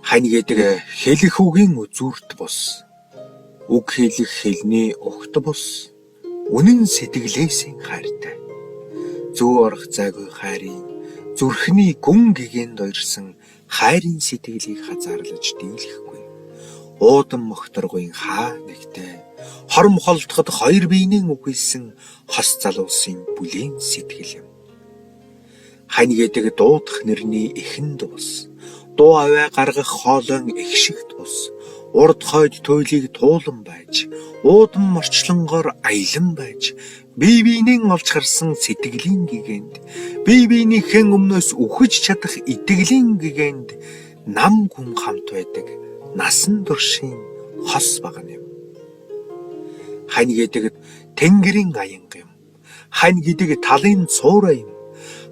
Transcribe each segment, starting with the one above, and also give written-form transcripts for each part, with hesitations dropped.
Хань гэдэг хэлэх үгийн үзүүрт бус. Үг хэлэх хэлний огт бус. Үнэн сэтгэлээсийн хайртай. Зүү орох зайгүй хайрын зүрхний гүн гэгэнд уярсан хайрын сэтгэлийг хазаарлаж дийлэхгүй. Уудан мохторгын хаа нэгтэй хорм холдоход хоёр биенийн үгэлсэн хос залуусын бүлийн сэтгэл юм. Хань гэдэг дуудах нэрний эхэнд бус. Дуу аваа гаргах хоолойн эхшигт бус. Урд хойд туйлыг туулан байж, уудан морчлонгоор аялан байж, бие биенийн олж харсан сэтгэлийн гэгэнд, бие биенийхэн өмнөөс үхэж чадах итгэлийн гэгэнд нам гүн хамт байдаг насан туршийн хос багна юм. Хань гэдэг тэнгэрийн аянга юм. Хань гэдэг талын цуурай юм.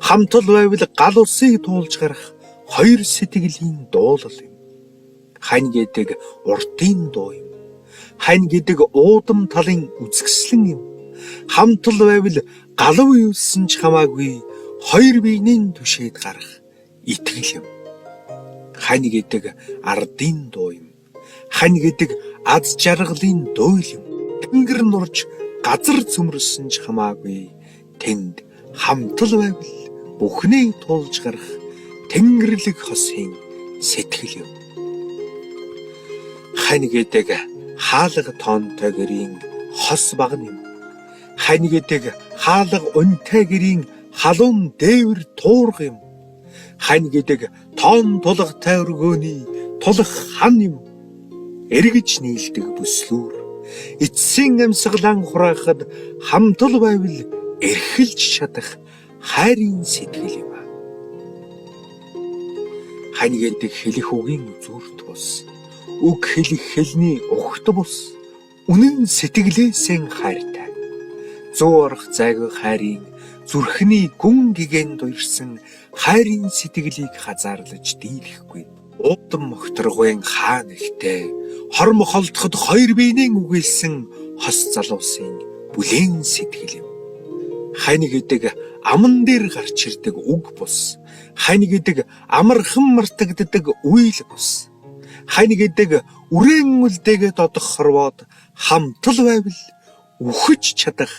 Хамтал байвал гал усыг туулж гарах хоёр сэтгэлийн дуулал юм. Хань гэдэг уртын дуу юм. Хань гэдэг уудам талын үзэсгэлэн юм. Хамтал байвал галав юусэн ч хамаагүй хоёр биенийн түшээд гарах итгэл юм. Хань гэдэг ардын дуу юм. Хань гэдэг аз жаргалын дуйл юм. Тэнгэр нурж газар цөмөрсөн ч хамаагүй тэнд хамтал байвал бүхнээ туулж гарах тэнгэрлэг хосын сэтгэл юм. Хань гэдэг хаалга тоонтой гэрийн хос багна юм. Хань гэдэг хаалга унтай гэрийн халуун дээвэр туурга юм. Хань гэдэг тоон тулгатай өргөөний тулах хан юм. Эргэж нийлдэг бүслүүр эцсийн амьсгалан хураахад хамтал байвал эрхэлж чадах хайрын сэтгэл юм. Хань гэдэг хэлэх үгийн үзүүрт бус. Үг хэлэх хэлний огт бус. Үнэн сэтгэлээсээ хайртай. Зүү орох зайгүй хайрын зүрхний гүн гэгэнд уярсан хайрын сэтгэлийг хазаарлаж дийлэхгүй. Уудан мохторгын хаа нэгтэй хорм холдоход хоёр биенийн үгэлсэн хос залуусын бүлийн сэтгэл юм. Хань гэдэг аман дээр гарч ирдэг үг бус. Хань гэдэг амархан мартагддаг үйл бус. Хань гэдэг үрээн үлдээгээд одох хорвоод хамтал байвал үхэж чадах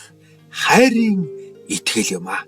хайрын итгэл юм а.